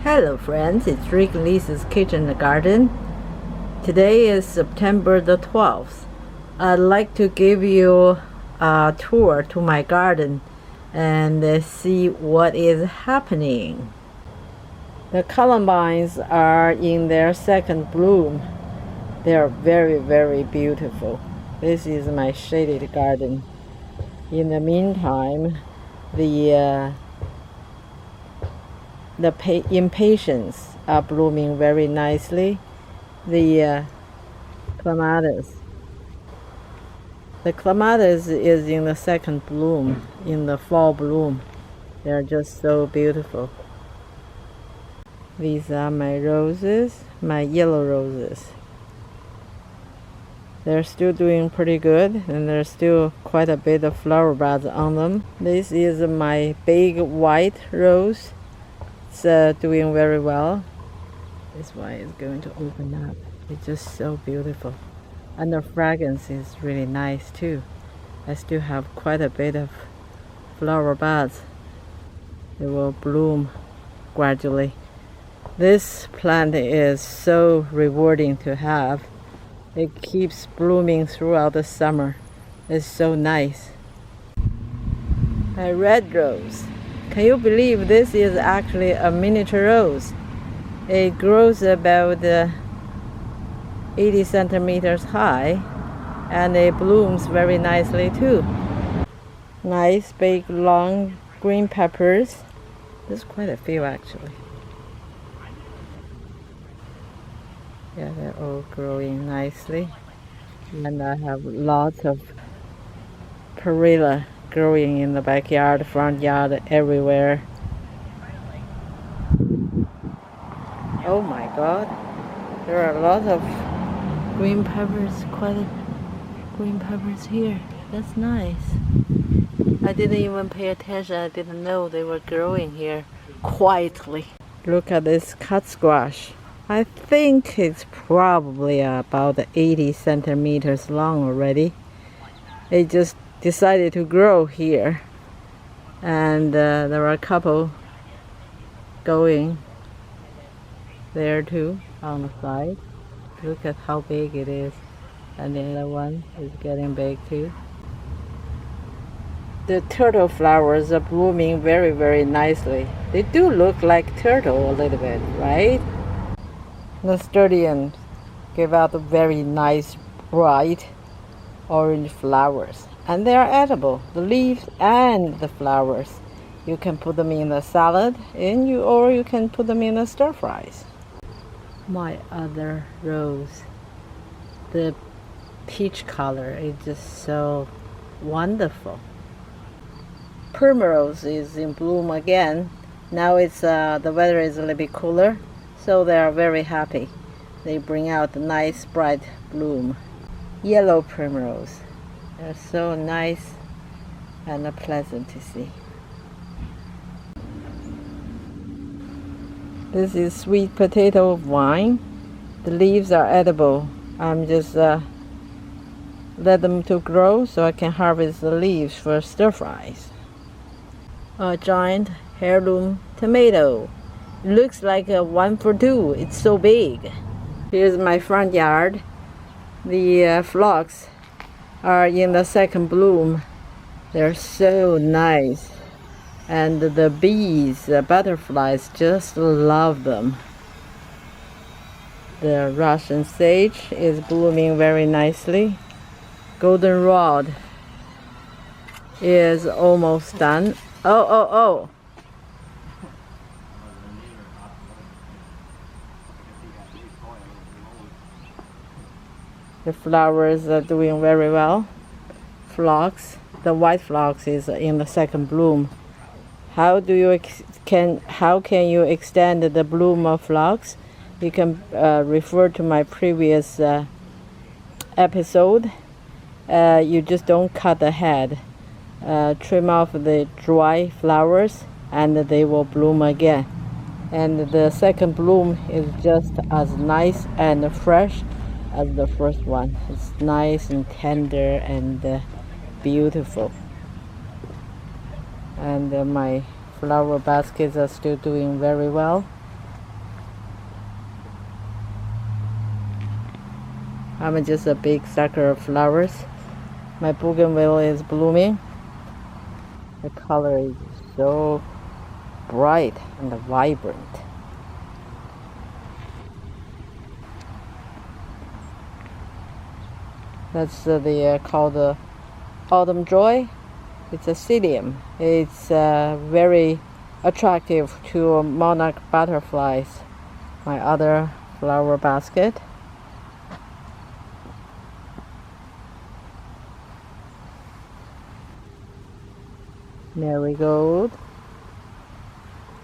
Hello friends, it's Rick and Lisa's Kitchen and Garden. Today is September the 12th. I'd like to give you a tour to my garden and see what is happening. The columbines are in their second bloom. They are very, very beautiful. This is my shaded garden. In the meantime, the impatiens are blooming very nicely. The clematis. The clematis is in the second bloom, in the fall bloom. They're just so beautiful. These are my roses, my yellow roses. They're still doing pretty good, and there's still quite a bit of flower buds on them. This is my big white rose. It's doing very well. This one is going to open up. It's just so beautiful. And the fragrance is really nice too. I still have quite a bit of flower buds. They will bloom gradually. This plant is so rewarding to have. It keeps blooming throughout the summer. It's so nice. A red rose. Can you believe this is actually a miniature rose? It grows about 80 centimeters high, and it blooms very nicely too. Nice big long green peppers. There's quite a few actually. Yeah, they're all growing nicely. And I have lots of perilla growing in the backyard, front yard, everywhere. Oh my god, there are a lot of green peppers, quite a green peppers here. That's nice. I didn't even pay attention. I didn't know they were growing here quietly. Look at this cut squash. I think it's probably about 80 centimeters long already. It just decided to grow here, and there are a couple going there too on the side. Look at how big it is, and the other one is getting big too. The turtle flowers are blooming very, very nicely. They do look like turtle a little bit, right? Nasturtiums give out very nice bright orange flowers, and they are edible, the leaves and the flowers. You can put them in a salad or you can put them in a stir fries. My other rose, the peach color, is just so wonderful. Primrose is in bloom again. Now it's the weather is a little bit cooler, so they are very happy. They bring out a nice bright bloom. Yellow primrose. They're so nice and pleasant to see. This is sweet potato vine. The leaves are edible. I'm just let them to grow so I can harvest the leaves for stir fries. A giant heirloom tomato. It looks like a 1 for 2. It's so big. Here's my front yard. The phlox are in the second bloom. They're so nice. And the bees, the butterflies, just love them. The Russian sage is blooming very nicely. Goldenrod is almost done. Oh. The flowers are doing very well. Phlox, the white phlox is in the second bloom. How can you extend the bloom of phlox? You can refer to my previous episode. You just don't cut the head. Trim off the dry flowers and they will bloom again. And the second bloom is just as nice and fresh as the first one. It's nice and tender and beautiful. And my flower baskets are still doing very well. I'm just a big sucker of flowers. My bougainville is blooming. The color is so bright and vibrant. That's called the autumn joy. It's a psyllium. It's very attractive to monarch butterflies. My other flower basket. Marigold.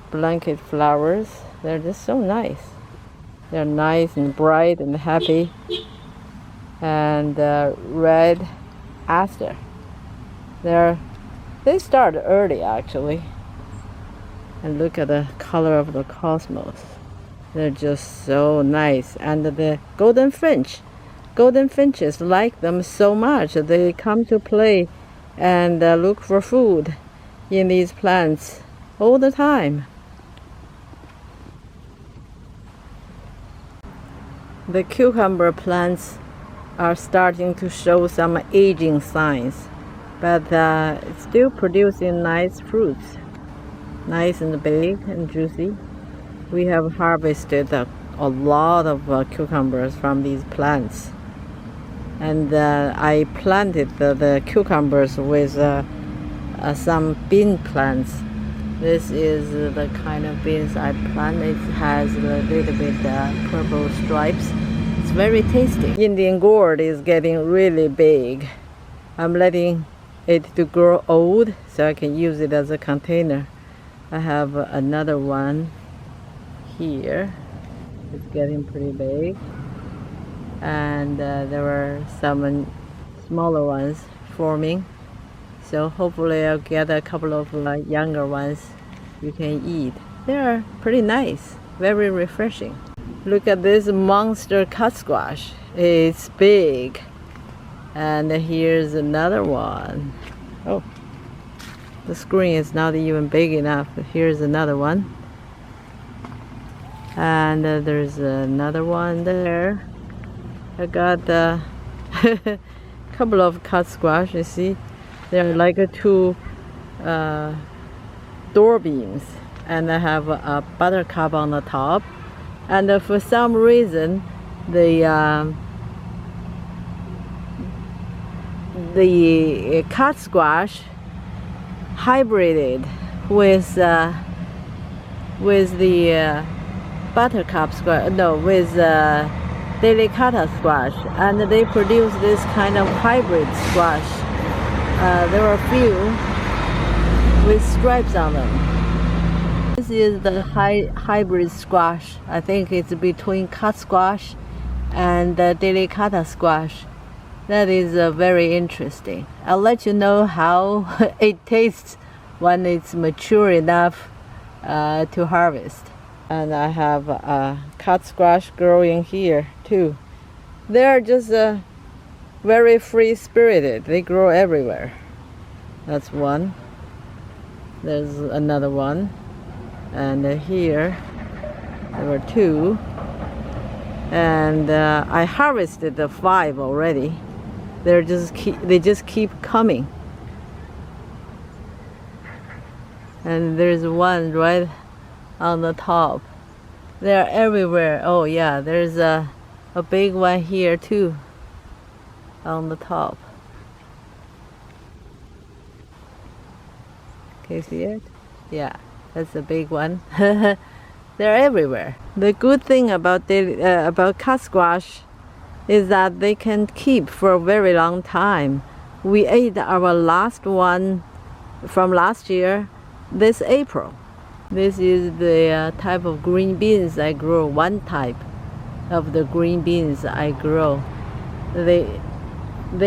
Blanket flowers. They're just so nice. They're nice and bright and happy. And red aster. They start early actually. And look at the color of the cosmos. They're just so nice. And the golden finches like them so much. They come to play and look for food in these plants all the time. The cucumber plants are starting to show some aging signs, but it's still producing nice fruits, nice and big and juicy. We have harvested a lot of cucumbers from these plants, and I planted the cucumbers with some bean plants. This is the kind of beans I planted. It has a little bit purple stripes. It's very tasty. Indian gourd is getting really big. I'm letting it to grow old so I can use it as a container. I have another one here. It's getting pretty big. And there are some smaller ones forming. So hopefully I'll get a couple of younger ones you can eat. They're pretty nice, very refreshing. Look at this monster cut squash. It's big. And here's another one. Oh, the screen is not even big enough. Here's another one. And there's another one there. I got a couple of cut squash, you see. They're like two door beams. And I have a buttercup on the top. And for some reason, the cut squash hybrided with the buttercup squash. No, with delicata squash, and they produce this kind of hybrid squash. There are a few with stripes on them. This is the hybrid squash. I think it's between cut squash and delicata squash. That is very interesting. I'll let you know how it tastes when it's mature enough to harvest. And I have a cut squash growing here too. They're just very free-spirited. They grow everywhere. That's one. There's another one. And here there were two, and I harvested the 5 already. They just keep coming. And there's one right on the top. They're everywhere. Oh yeah, there's a big one here too on the top. Can you see it? Yeah. That's a big one. They're everywhere. The good thing about cut squash is that they can keep for a very long time. We ate our last one from last year this April. This is the type of green beans I grow. One type of the green beans I grow. They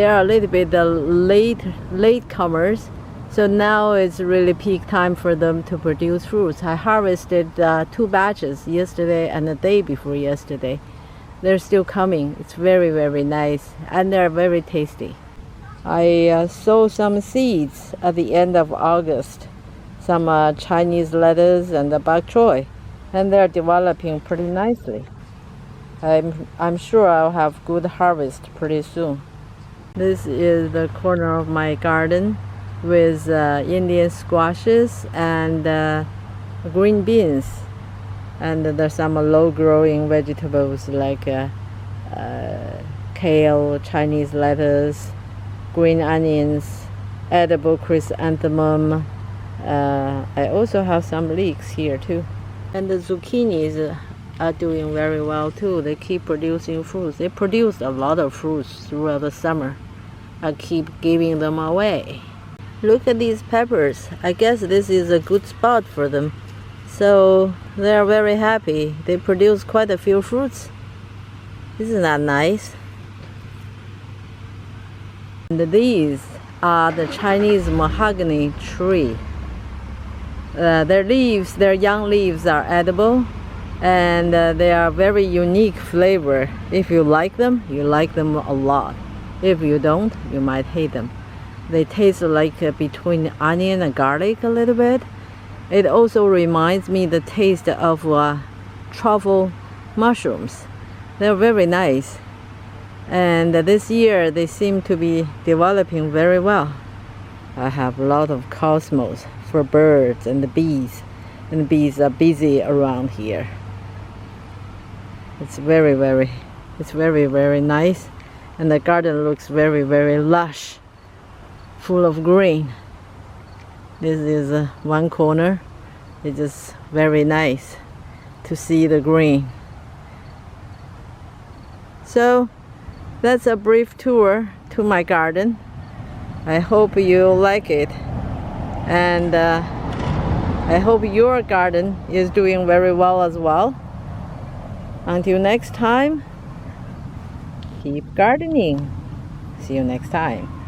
are a little bit late comers. So now it's really peak time for them to produce fruits. I harvested 2 batches yesterday and the day before yesterday. They're still coming. It's very, very nice, and they're very tasty. I sowed some seeds at the end of August, some Chinese lettuce and bok choy, and they're developing pretty nicely. I'm sure I'll have good harvest pretty soon. This is the corner of my garden with Indian squashes and green beans, and there's some low-growing vegetables like kale, Chinese lettuce, green onions, edible chrysanthemum. I also have some leeks here too. And the zucchinis are doing very well too. They keep producing fruits. They produce a lot of fruits throughout the summer. I keep giving them away. Look at these peppers. I guess this is a good spot for them. So they are very happy. They produce quite a few fruits. Isn't that nice? And these are the Chinese mahogany tree. Their leaves, their young leaves are edible, and they are very unique flavor. If you like them a lot. If you don't, you might hate them. They taste like between onion and garlic a little bit. It also reminds me the taste of truffle mushrooms. They're very nice. And this year they seem to be developing very well. I have a lot of cosmos for birds and the bees. And the bees are busy around here. It's very, very nice. And the garden looks very, very lush, full of green. This is one corner. It's just very nice to see the green. So that's a brief tour to my garden. I hope you like it, and I hope your garden is doing very well as well. Until next time, keep gardening. See you next time.